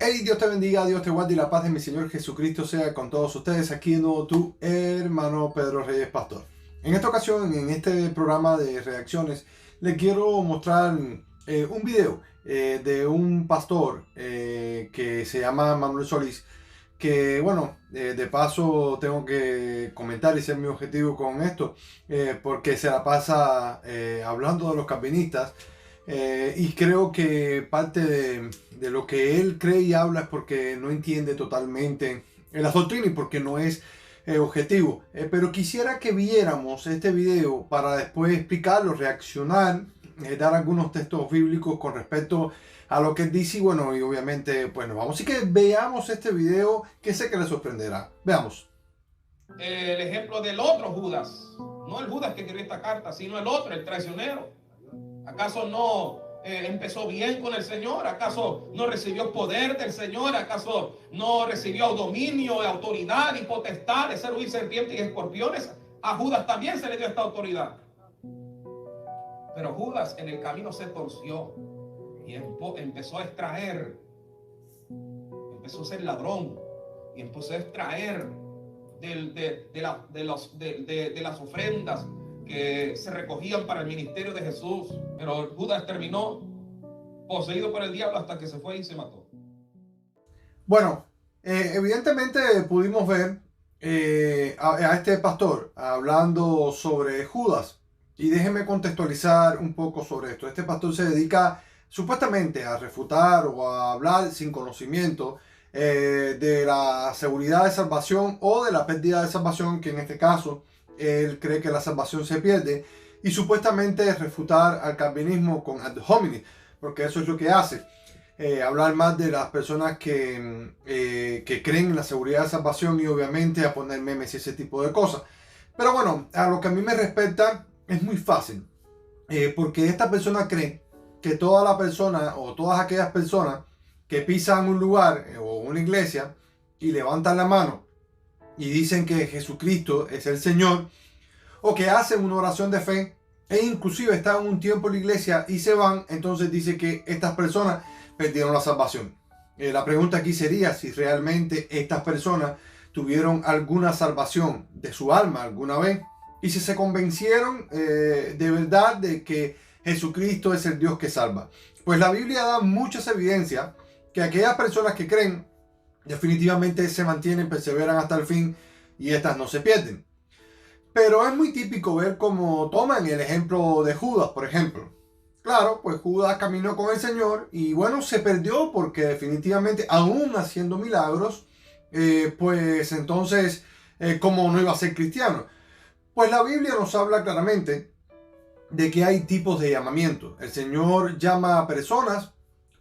Hey, Dios te bendiga, Dios te guarde y la paz de mi Señor Jesucristo sea con todos ustedes. Aquí de nuevo tu hermano Pedro Reyes Pastor. En esta ocasión, en este programa de reacciones, le quiero mostrar un video de un pastor que se llama Manuel Solís. Que bueno, de paso tengo que comentar y ser mi objetivo con esto, porque se la pasa hablando de los calvinistas. Y creo que parte de lo que él cree y habla es porque no entiende totalmente las doctrinas y porque no es objetivo. Pero quisiera que viéramos este video para después explicarlo, reaccionar, dar algunos textos bíblicos con respecto a lo que él dice. Y bueno, y obviamente, pues nos vamos. Así que veamos este video que sé que les sorprenderá. Veamos. El ejemplo del otro Judas, no el Judas que escribió esta carta, sino el otro, el traicionero. ¿Acaso no empezó bien con el Señor? ¿Acaso no recibió poder del Señor? ¿Acaso no recibió dominio, autoridad y potestad de ser huir serpientes y escorpiones? A Judas también se le dio esta autoridad. Pero Judas en el camino se torció y empezó a extraer, empezó a ser ladrón y empezó a extraer de las ofrendas que se recogían para el ministerio de Jesús. Pero Judas terminó poseído por el diablo hasta que se fue y se mató. Bueno, evidentemente pudimos ver a este pastor hablando sobre Judas. Y déjenme contextualizar un poco sobre esto. Este pastor se dedica supuestamente a refutar o a hablar sin conocimiento de la seguridad de salvación o de la pérdida de salvación, que en este caso él cree que la salvación se pierde, y supuestamente refutar al calvinismo con ad hominem, porque eso es lo que hace. Hablar más de las personas que creen en la seguridad de salvación y obviamente a poner memes y ese tipo de cosas. Pero bueno, a lo que a mí me respecta es muy fácil, porque esta persona cree que toda la persona o todas aquellas personas que pisan un lugar o una iglesia y levantan la mano y dicen que Jesucristo es el Señor, o que hacen una oración de fe e inclusive están un tiempo en la iglesia y se van, entonces dice que estas personas perdieron la salvación. La pregunta aquí sería si realmente estas personas tuvieron alguna salvación de su alma alguna vez y si se convencieron de verdad de que Jesucristo es el Dios que salva. Pues la Biblia da muchas evidencias que aquellas personas que creen definitivamente se mantienen, perseveran hasta el fin y estas no se pierden. Pero es muy típico ver cómo toman el ejemplo de Judas, por ejemplo. Claro, pues Judas caminó con el Señor y bueno, se perdió porque definitivamente, aún haciendo milagros, pues entonces, ¿cómo no iba a ser cristiano? Pues la Biblia nos habla claramente de que hay tipos de llamamiento. El Señor llama a personas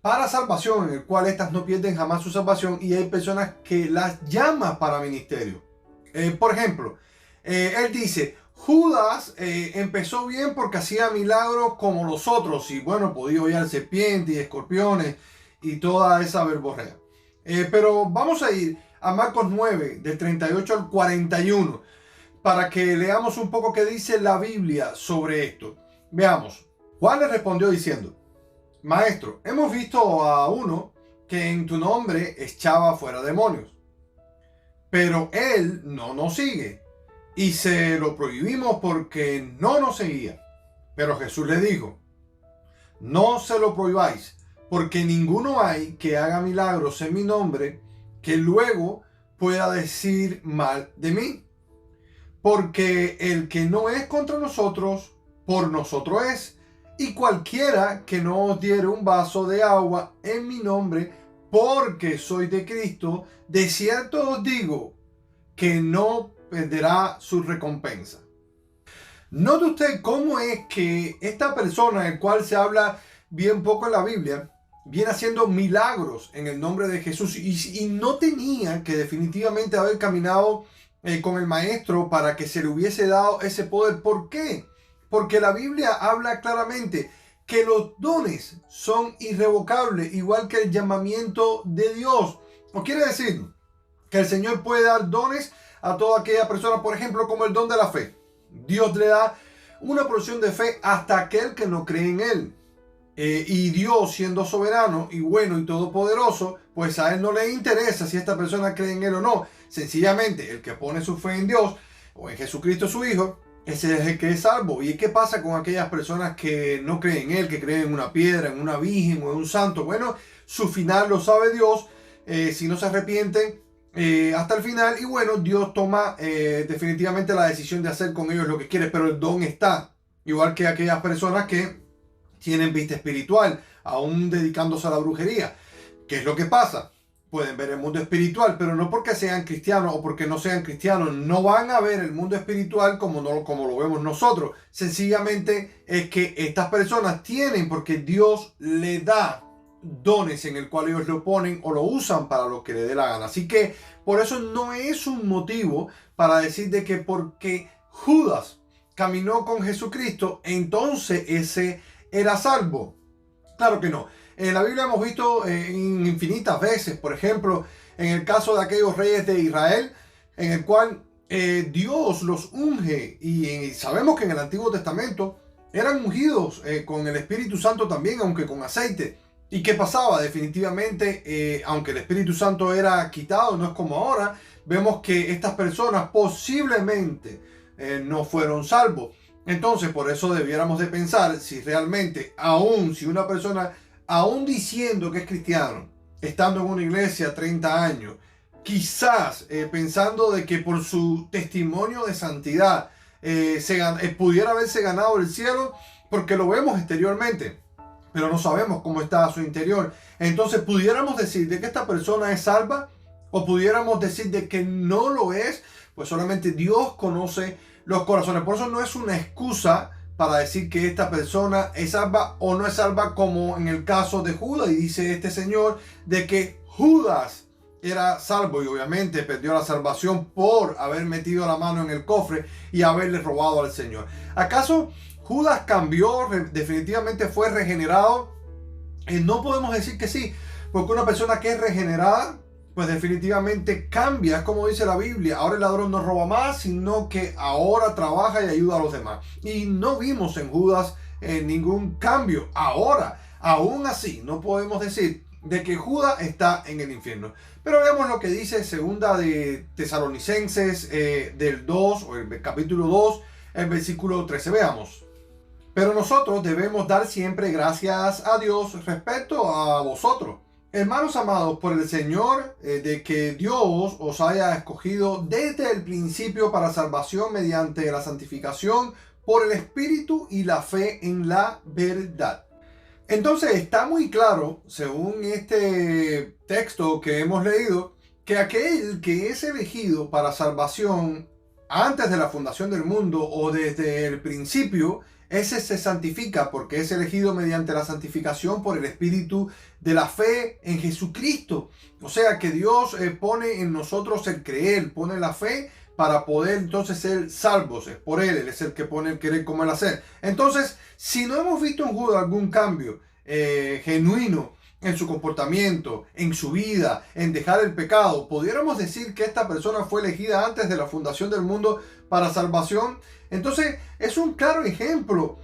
para salvación, en el cual estas no pierden jamás su salvación, y hay personas que las llama para ministerio. Por ejemplo, él dice, Judas empezó bien porque hacía milagros como los otros, y bueno, podía hollar serpientes y escorpiones y toda esa verborrea. Pero vamos a ir a Marcos 9, del 38 al 41, para que leamos un poco qué dice la Biblia sobre esto. Veamos. Juan le respondió diciendo, Maestro, hemos visto a uno que en tu nombre echaba fuera demonios, pero él no nos sigue y se lo prohibimos porque no nos seguía. Pero Jesús le dijo, no se lo prohibáis, porque ninguno hay que haga milagros en mi nombre que luego pueda decir mal de mí. Porque el que no es contra nosotros, por nosotros es. Y cualquiera que no os diere un vaso de agua en mi nombre, porque soy de Cristo, de cierto os digo que no perderá su recompensa. Note usted cómo es que esta persona, el cual se habla bien poco en la Biblia, viene haciendo milagros en el nombre de Jesús y no tenía que definitivamente haber caminado con el maestro para que se le hubiese dado ese poder. ¿Por qué? Porque la Biblia habla claramente que los dones son irrevocables, igual que el llamamiento de Dios. ¿O quiere decir que el Señor puede dar dones a toda aquella persona, por ejemplo, como el don de la fe? Dios le da una porción de fe hasta aquel que no cree en Él. Y Dios, siendo soberano y bueno y todopoderoso, pues a él no le interesa si esta persona cree en él o no. Sencillamente, el que pone su fe en Dios o en Jesucristo su Hijo, ese es el que es salvo. ¿Y qué pasa con aquellas personas que no creen en él, que creen en una piedra, en una virgen o en un santo? Bueno, su final lo sabe Dios. Si no se arrepienten hasta el final, y bueno, Dios toma definitivamente la decisión de hacer con ellos lo que quiere, pero el don está. Igual que aquellas personas que tienen vista espiritual, aún dedicándose a la brujería. ¿Qué es lo que pasa? Pueden ver el mundo espiritual, pero no porque sean cristianos o porque no sean cristianos, no van a ver el mundo espiritual como lo vemos nosotros. Sencillamente es que estas personas tienen, porque Dios le da dones en el cual ellos lo ponen o lo usan para lo que le dé la gana. Así que por eso no es un motivo para decir de que porque Judas caminó con Jesucristo, entonces ese era salvo. Claro que no. En la Biblia hemos visto infinitas veces, por ejemplo, en el caso de aquellos reyes de Israel, en el cual Dios los unge, y sabemos que en el Antiguo Testamento eran ungidos con el Espíritu Santo también, aunque con aceite. ¿Y qué pasaba? Definitivamente, aunque el Espíritu Santo era quitado, no es como ahora, vemos que estas personas posiblemente no fueron salvos. Entonces, por eso debiéramos de pensar si realmente, aún si una persona, aún diciendo que es cristiano, estando en una iglesia 30 años, quizás pensando de que por su testimonio de santidad pudiera haberse ganado el cielo, porque lo vemos exteriormente, pero no sabemos cómo está su interior. Entonces, pudiéramos decir de que esta persona es salva, o pudiéramos decir de que no lo es, pues solamente Dios conoce los corazones. Por eso no es una excusa para decir que esta persona es salva o no es salva, como en el caso de Judas. Y dice este señor de que Judas era salvo y obviamente perdió la salvación por haber metido la mano en el cofre y haberle robado al Señor. ¿Acaso Judas cambió? Definitivamente fue regenerado. No podemos decir que sí, porque una persona que es regenerada, pues definitivamente cambia. Es como dice la Biblia: ahora el ladrón no roba más, sino que ahora trabaja y ayuda a los demás. Y no vimos en Judas ningún cambio. Ahora, aún así, no podemos decir de que Judas está en el infierno. Pero veamos lo que dice segunda de Tesalonicenses del 2, o el capítulo 2, el versículo 13. Veamos. Pero nosotros debemos dar siempre gracias a Dios respecto a vosotros, hermanos amados, por el Señor, de que Dios os haya escogido desde el principio para salvación mediante la santificación por el Espíritu y la fe en la verdad. Entonces está muy claro, según este texto que hemos leído, que aquel que es elegido para salvación antes de la fundación del mundo o desde el principio, ese se santifica porque es elegido mediante la santificación por el Espíritu de la fe en Jesucristo. O sea que Dios pone en nosotros el creer, pone la fe para poder entonces ser salvos. Es por Él es el que pone el querer como el hacer. Entonces, si no hemos visto en Judas algún cambio genuino en su comportamiento, en su vida, en dejar el pecado, pudiéramos decir que esta persona fue elegida antes de la fundación del mundo para salvación. Entonces es un claro ejemplo,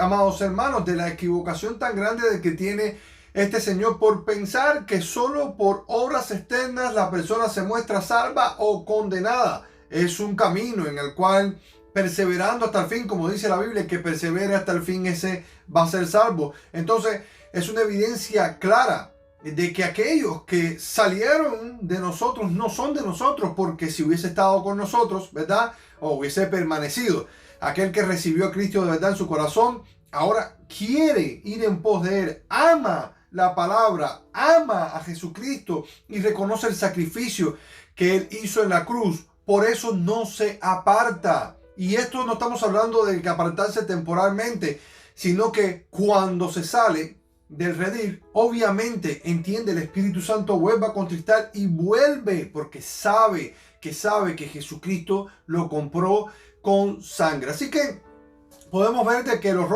amados hermanos, de la equivocación tan grande de que tiene este señor por pensar que solo por obras externas la persona se muestra salva o condenada. Es un camino en el cual, perseverando hasta el fin, como dice la Biblia, que persevere hasta el fin, ese va a ser salvo. Entonces es una evidencia clara de que aquellos que salieron de nosotros no son de nosotros, porque si hubiese estado con nosotros, ¿verdad?, o hubiese permanecido, aquel que recibió a Cristo de verdad en su corazón, ahora quiere ir en pos de Él, ama la palabra, ama a Jesucristo y reconoce el sacrificio que Él hizo en la cruz. Por eso no se aparta. Y esto no estamos hablando de que apartarse temporalmente, sino que cuando se sale del redil, obviamente entiende, el Espíritu Santo vuelve a contristar y vuelve, porque sabe que Jesucristo lo compró con sangre. Así que podemos ver de que los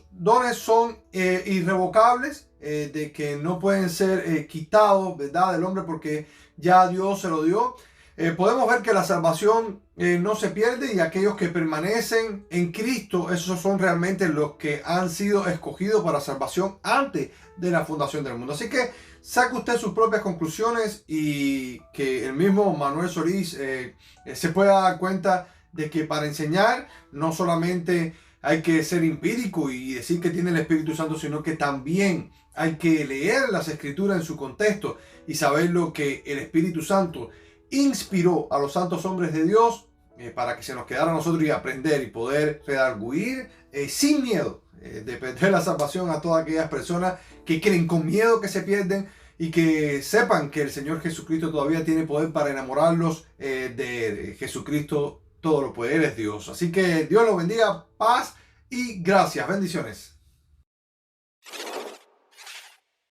dones son irrevocables, de que no pueden ser quitados, ¿verdad?, del hombre, porque ya Dios se lo dio. podemos ver que la salvación no se pierde, y aquellos que permanecen en Cristo, esos son realmente los que han sido escogidos para salvación antes de la fundación del mundo. Así que saque usted sus propias conclusiones, y que el mismo Manuel Solís se pueda dar cuenta de que para enseñar no solamente hay que ser empírico y decir que tiene el Espíritu Santo, sino que también hay que leer las Escrituras en su contexto y saber lo que el Espíritu Santo inspiró a los santos hombres de Dios para que se nos quedara a nosotros y aprender y poder redarguir sin miedo de perder la salvación a todas aquellas personas que creen con miedo que se pierden, y que sepan que el Señor Jesucristo todavía tiene poder para enamorarlos de Jesucristo. Todo lo puede, Él es Dios. Así que Dios los bendiga, paz y gracias. Bendiciones.